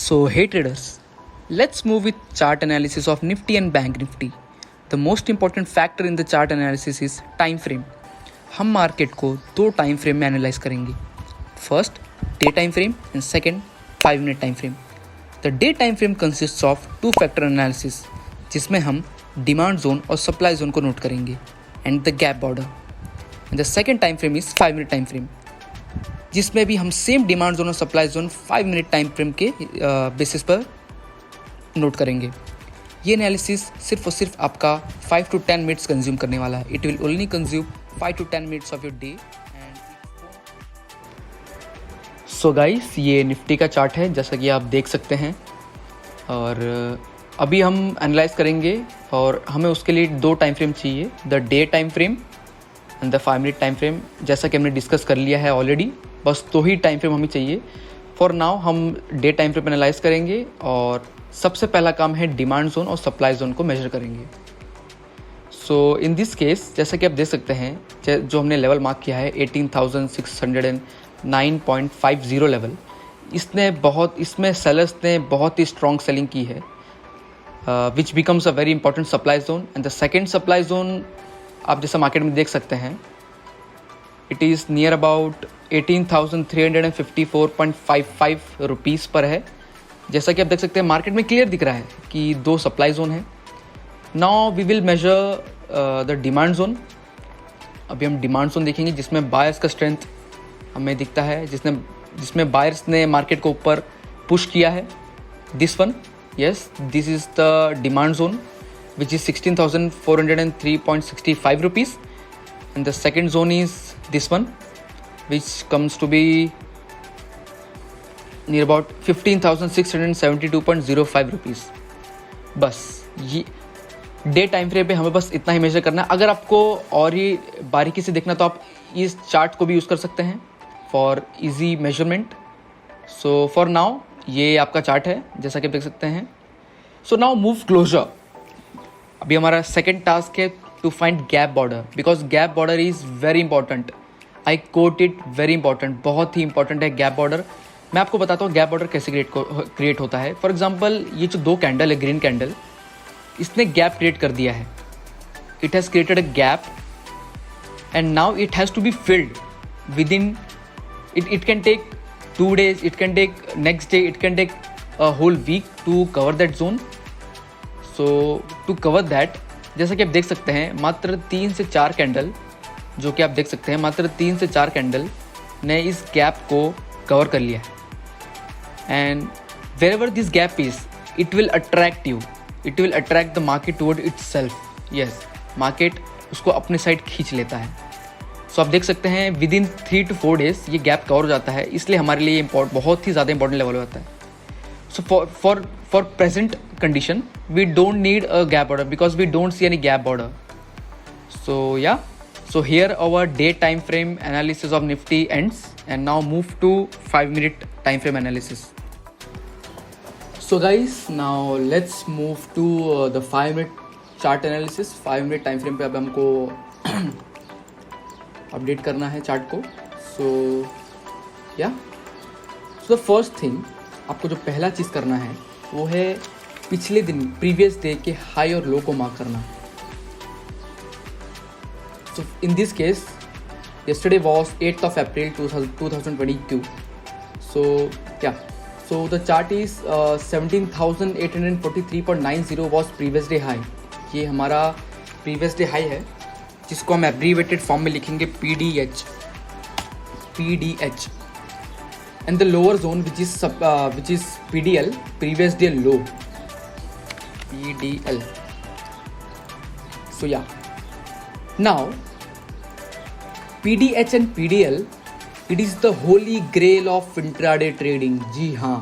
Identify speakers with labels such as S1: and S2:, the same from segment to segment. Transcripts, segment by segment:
S1: So, hey traders, let's move with chart analysis of Nifty and Bank Nifty. The most important factor in the chart analysis is time frame. हम market को दो time frame में analyse करेंगे. First day time frame and second 5 minute time frame. The day time frame consist of two factor analysis, जिसमें हम demand zone और supply zone को note करेंगे and the gap border. And the second time frame is 5 minute time frame, जिसमें भी हम same demand zone और supply zone 5 minute time frame के बेसिस पर नोट करेंगे. ये एनालिसिस सिर्फ और सिर्फ आपका 5 to 10 मिनट्स कंज्यूम करने वाला है. It will only consume 5 to 10 minutes of your day. So guys, ये निफ्टी का चार्ट है जैसा कि आप देख सकते हैं, और अभी हम एनालाइज करेंगे और हमें उसके लिए दो टाइम फ्रेम चाहिए, the day time frame and the 5 minute time frame. जैसा कि हमने डिस्कस कर लिया है ऑलरेडी, बस दो ही टाइम फ्रेम हमें चाहिए. फॉर नाउ हम डे टाइम फ्रेम एनालाइज करेंगे और सबसे पहला काम है डिमांड जोन और सप्लाई जोन को मेजर करेंगे. सो इन दिस केस, जैसा कि आप देख सकते हैं, जो हमने लेवल मार्क किया है 18,609.50 लेवल, इसमें सेलर्स ने बहुत ही स्ट्रॉन्ग सेलिंग की है, which becomes a very important supply zone. And the second supply zone आप जैसा मार्केट में देख सकते हैं, it is near about 18,354.55 rupees पर है. जैसा कि आप देख सकते हैं, मार्केट में क्लियर दिख रहा है कि दो सप्लाई जोन है. Now we will measure the demand zone. अभी हम डिमांड जोन देखेंगे जिसमें बायर्स का स्ट्रेंथ हमें दिखता है, जिसमें बायर्स ने मार्केट को ऊपर पुश किया है. This one, yes, this is the demand zone which is 16,403.65 rupees, and the second zone is this one, which comes to be near about 15,672.05 rupees. बस ये डे टाइम फ्रेम पे हमें बस इतना ही मेजर करना है. अगर आपको और ही बारीकी से देखना तो आप इस चार्ट को भी यूज़ कर सकते हैं for easy measurement. So for now ये आपका चार्ट है जैसा कि आप देख सकते हैं. So now move closer. अभी हमारा सेकेंड टास्क है to find gap border, because gap border is very important. I quote it, very important, बहुत ही इंपॉर्टेंट है गैप बॉर्डर. मैं आपको बताता हूँ गैप बॉर्डर कैसे क्रिएट होता है. फॉर एग्जांपल, ये जो दो कैंडल है, ग्रीन कैंडल, इसने गैप क्रिएट कर दिया है. It has created a gap and now it has to be filled within. It can take 2 days, it can take next day, it can take a whole week to cover that zone. So to cover that, जैसा कि आप देख सकते हैं, मात्र 3 से 4 candle, जो कि आप देख सकते हैं, मात्र 3 से 4 कैंडल ने इस गैप को कवर कर लिया है. And wherever this gap is, it will attract you, it will attract the market toward itself. Yes, market उसको अपने साइड खींच लेता है. सो आप देख सकते हैं विद इन 3 to 4 days ये गैप कवर हो जाता है, इसलिए हमारे लिए बहुत ही ज़्यादा इंपॉर्टेंट लेवल होता है. So for present condition, we don't need a gap order because we don't see any gap order. So yeah, so here our day time frame analysis of Nifty ends, and now move to 5 minute time frame analysis. So guys, now let's move to the 5 minute chart analysis. 5 minute time frame पे अब हमको update करना है chart को. So yeah, so the first thing, आपको जो पहला चीज़ करना है वो है पिछले दिन, प्रीवियस डे के हाई और लो को मार्क करना. So in this case, yesterday was 8th of April 2022. So yeah, so the chart is 17,843.90 was previous day high. ये हमारा प्रीवियस डे हाई है, जिसको हम एब्रीवेटेड फॉर्म में लिखेंगे PDH. And the lower zone, which is PDL, previous day low, PDL. So yeah, now PDH and PDL, it is the holy grail of intraday trading. जी हाँ,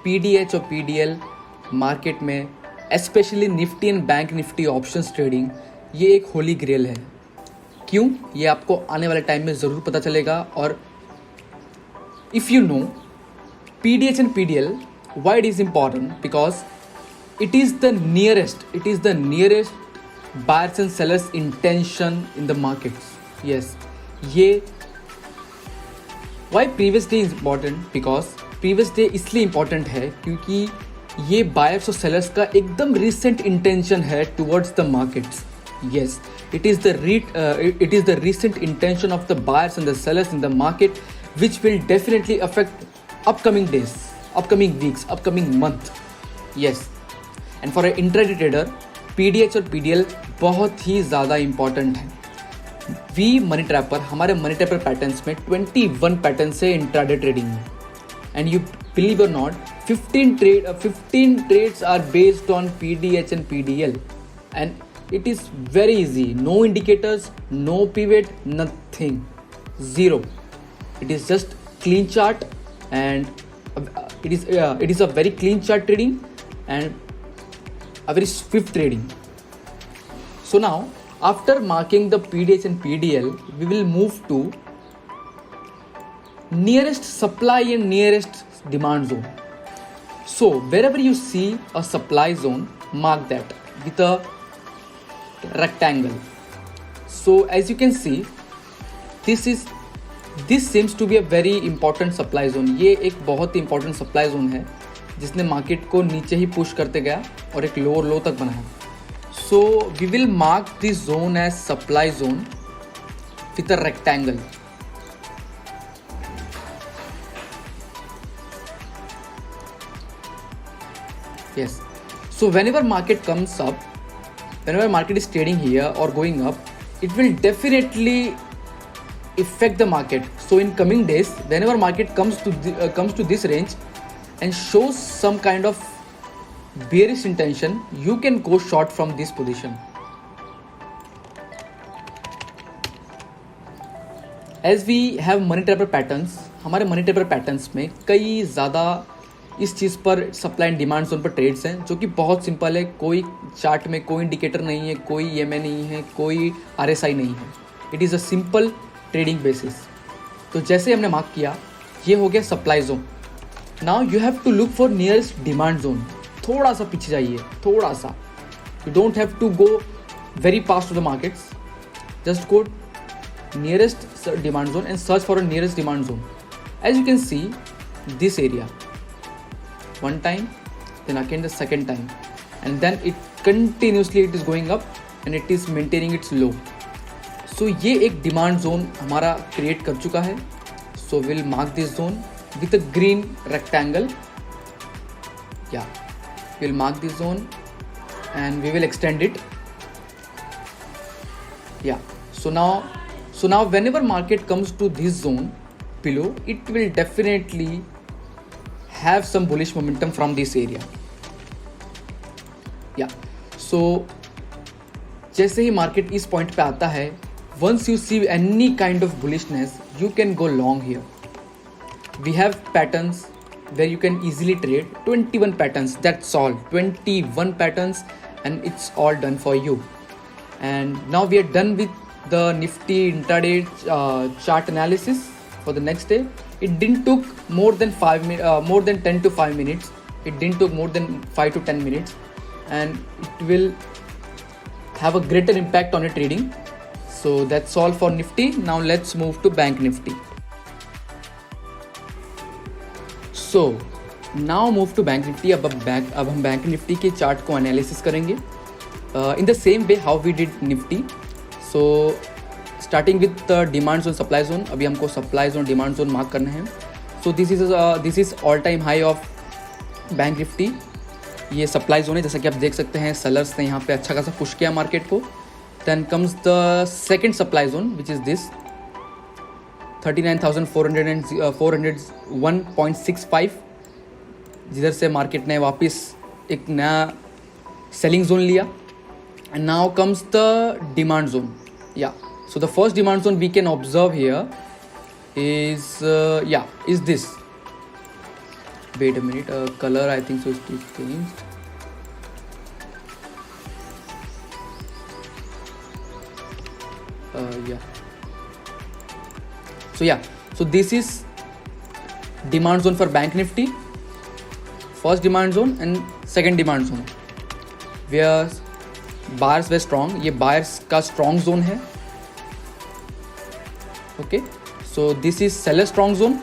S1: PDH और PDL market में, specially Nifty and bank Nifty options trading, ये एक होली ग्रेल है. क्यों? ये आपको आने वाले टाइम में ज़रूर पता चलेगा. और if you know PDH and PDL, why it is important? Because it is the nearest buyers and sellers intention in the markets. Yes, ये why previous day is important? Because previous day इसलिए important है क्योंकि ये buyers और sellers का एकदम recent intention है towards the markets. Yes, it is the recent intention of the buyers and the sellers in the market, which will definitely affect upcoming days, upcoming weeks, upcoming month. Yes, and for an intraday trader, PDH और PDL बहुत ही ज़्यादा important है. We money trapper, हमारे money trapper patterns में 21 patterns है intraday trading में. And you believe और not, 15 trades are based on PDH and PDL, and it is very easy. No indicators, no pivot, nothing, zero. It is just clean chart, and it is a very clean chart trading and a very swift trading. So now, after marking the PDH and PDL, we will move to nearest supply and nearest demand zone. So wherever you see a supply zone, mark that with a rectangle. So as you can see, this seems to be a very important supply zone. ये एक बहुत ही important supply zone है जिसने market को नीचे ही push करते गया और एक लोअर लो तक बनाया. So we will mark this zone as supply zone with a rectangle. Yes. So whenever market comes up, whenever market is trading here or going up, it will definitely affect the market. So in coming days, whenever market comes to this range and shows some kind of bearish intention, you can go short from this position. As we have money trapper patterns, हमारे money trapper patterns में कई ज़्यादा इस चीज़ पर supply and demand zone पर trades हैं जो कि बहुत सिंपल है. कोई चार्ट में कोई इंडिकेटर नहीं है, कोई EMA नहीं है, कोई RSI नहीं है. It is a simple trading basis. तो जैसे हमने मार्क किया, ये हो गया supply zone. Now you have to look for nearest demand zone. थोड़ा सा पीछे जाइए, थोड़ा सा. You don't have to go very past to the markets. Just go nearest demand zone and search for a nearest demand zone. As you can see, this area, one time, then again the second time, and then it continuously it is going up and it is maintaining its low. So ये एक demand zone हमारा create कर चुका है. So we'll mark this zone with a green rectangle. Yeah, we'll mark this zone and we will extend it. Yeah, so now whenever market comes to this zone below, it will definitely have some bullish momentum from this area. Yeah, so जैसे ही market इस point पे आता है, once you see any kind of bullishness, you can go long here. We have patterns where you can easily trade 21 patterns. That's all, 21 patterns, and it's all done for you. And now we are done with the Nifty intraday chart analysis for the next day. It didn't took more than 10 to 5 minutes. It didn't took more than 5 to 10 minutes, and it will have a greater impact on your trading. So that's all for Nifty. Now let's move to Bank Nifty. So now move to Bank Nifty. अब हम Bank Nifty के chart को analysis करेंगे in the same way how we did Nifty. So starting with the demand zone, supply zone. अभी हमको supply zone, demand zone mark करने हैं. So this is all time high of Bank Nifty. ये supply zone है, जैसा कि आप देख सकते हैं sellers ने यहाँ पे अच्छा खासा पुश किया मार्केट को. Then comes the second supply zone, which is this 39,400 and 401.65, जिधर से मार्केट ने वापस एक नया सेलिंग जोन लिया. And now comes the demand zone. Yeah, so the first demand zone we can observe here is is this. Wait a minute, color I think so it is changed. So this is demand zone for Bank Nifty. First demand zone and second demand zone where buyers were strong. ये buyers का strong zone है. Okay, so this is seller strong zone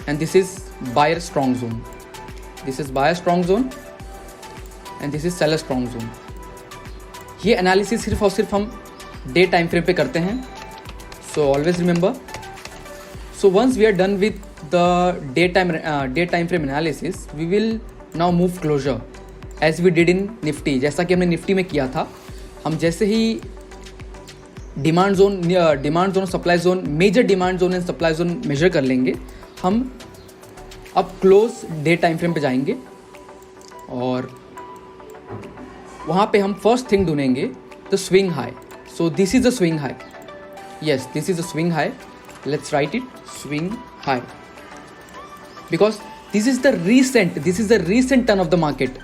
S1: and this is buyer strong zone. This is buyer strong zone and this is seller strong zone. ये analysis सिर्फ और सिर्फ हम day time frame पे करते हैं. So always remember. So once we are done with the day time frame analysis, we will now move closer as we did in Nifty. जैसा कि हमने निफ्टी में किया था, हम जैसे ही demand zone supply zone, major demand zone and supply zone measure कर लेंगे, हम अब क्लोज डे टाइम फ्रेम पे जाएंगे और वहाँ पे हम फर्स्ट थिंग ढूंढेंगे the swing high. So this is the swing high. Yes, this is the swing high. Let's write it, swing high, because this is the recent turn off the market.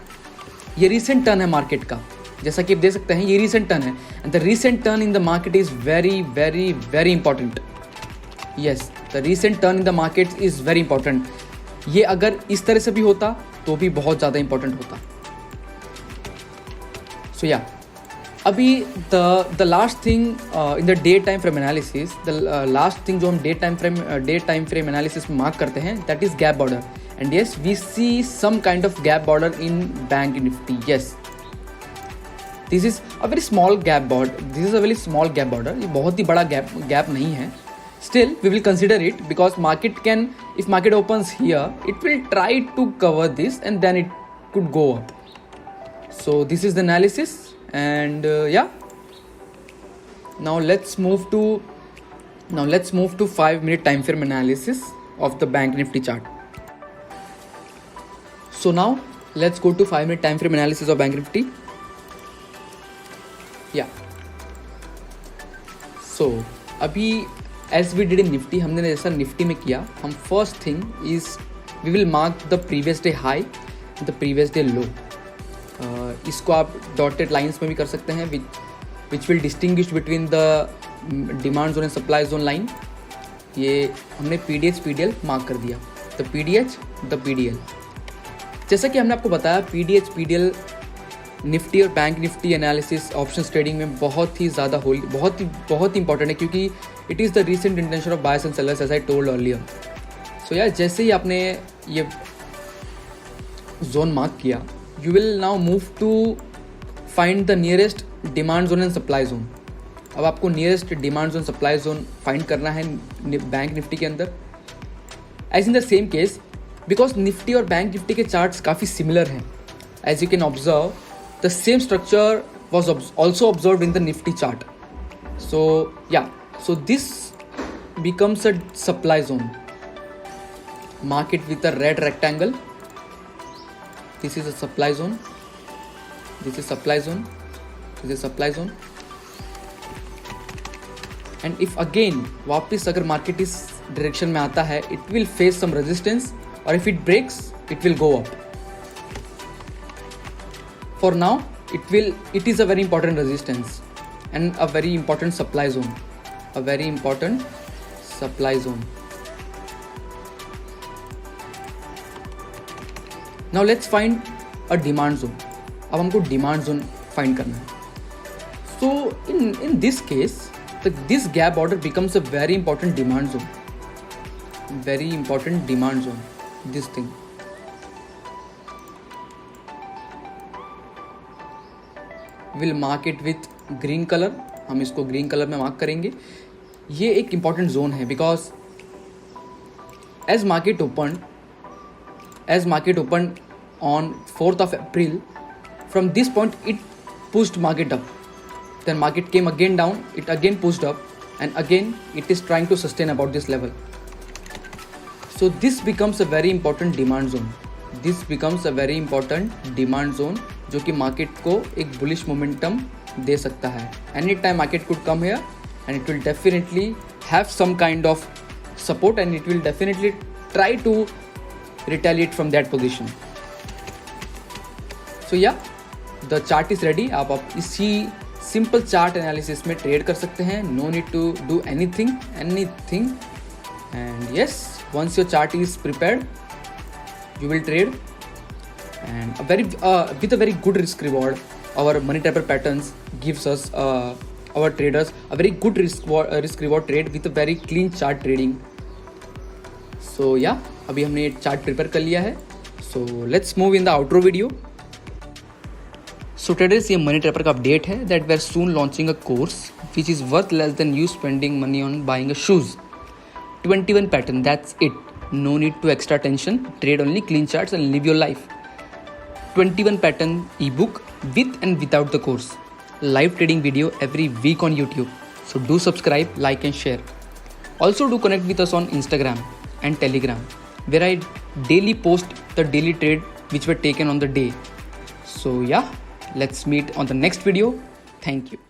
S1: ये recent turn है market का. जैसा कि आप देख सकते हैं, ये रीसेंट टर्न है and the recent turn in the market is very very very important. Yes, the recent turn in the market is very important. ये अगर इस तरह से भी होता तो भी बहुत ज़्यादा इंपॉर्टेंट होता. सो या, अभी the last thing in the day time frame analysis, the last thing जो हम डे टाइम फ्रेम एनालिसिस में मार्क करते हैं, that is gap border. And yes, we see some kind of gap border in bank Nifty. Yes, this is a very small gap border. ये बहुत ही बड़ा gap नहीं है. Still, we will consider it because if market opens here, it will try to cover this and then it could go up. So this is the analysis, and yeah. Now let's move to 5-minute time frame analysis of the Bank Nifty chart. So now let's go to 5-minute time frame analysis of Bank Nifty. Yeah. So अभी as we did in Nifty, हमने जैसा Nifty में किया, हम first thing is we will mark the previous day high, the previous day low. इसको आप dotted lines में भी कर सकते हैं, which will distinguish between the demand zone and supply zone line. ये हमने PDH PDL मार्क कर दिया, द PDH द PDL. जैसा कि हमने आपको बताया, PDH PDL निफ्टी और bank Nifty analysis options trading में बहुत ही ज़्यादा बहुत ही इंपॉर्टेंट है, क्योंकि it is the recent intention of buyers and sellers as I told earlier. So यार, जैसे ही आपने ये जोन मार्क किया, you will now move to find the nearest demand zone and supply zone. अब आपको nearest demand zone supply zone find करना है बैंक निफ्टी के अंदर. As in the same case, because Nifty और बैंक निफ्टी के charts काफ़ी similar हैं. As you can observe, the same structure was also observed in the Nifty chart. So yeah, so this becomes a supply zone. Mark it with a red rectangle. This is a supply zone. This is supply zone. This is supply zone. And if again वापस अगर market इस direction में आता है, it will face some resistance, or if it breaks, it will go up. For now, it is a very important resistance and a very important supply zone. A very important supply zone. Now let's find a demand zone. अब हमको demand zone find करना है. So in this case, this gap border becomes a very important demand zone. Very important demand zone. This thing. Will mark it with green colour. हम इसको green colour में mark करेंगे. ये एक important zone है, because as market open on 4th of April, from this point it pushed market up, then market came again down, it again pushed up, and again it is trying to sustain about this level. So this becomes a very important demand zone. जो कि market को एक bullish momentum दे सकता है. Any time market could come here and it will definitely have some kind of support and it will definitely try to retaliate from that position. So yeah, the chart is ready. आप इसी simple chart analysis में trade कर सकते हैं. No need to do anything. And yes, once your chart is prepared, you will trade, and with a very good risk reward. Our money trapper patterns gives us our traders a very good risk reward trade with a very clean chart trading. So yeah, अभी हमने ये chart prepare कर लिया है. So let's move in the outro video. So today's ये Money Trapper का update है that we are soon launching a course which is worth less than you spending money on buying a shoes. 21 pattern, that's it. No need to extra tension. Trade only clean charts and live your life. 21 pattern ebook with and without the course. Live trading video every week on YouTube. So do subscribe, like and share. Also do connect with us on Instagram and Telegram where I daily post the daily trade which were taken on the day. So yeah, let's meet on the next video. Thank you.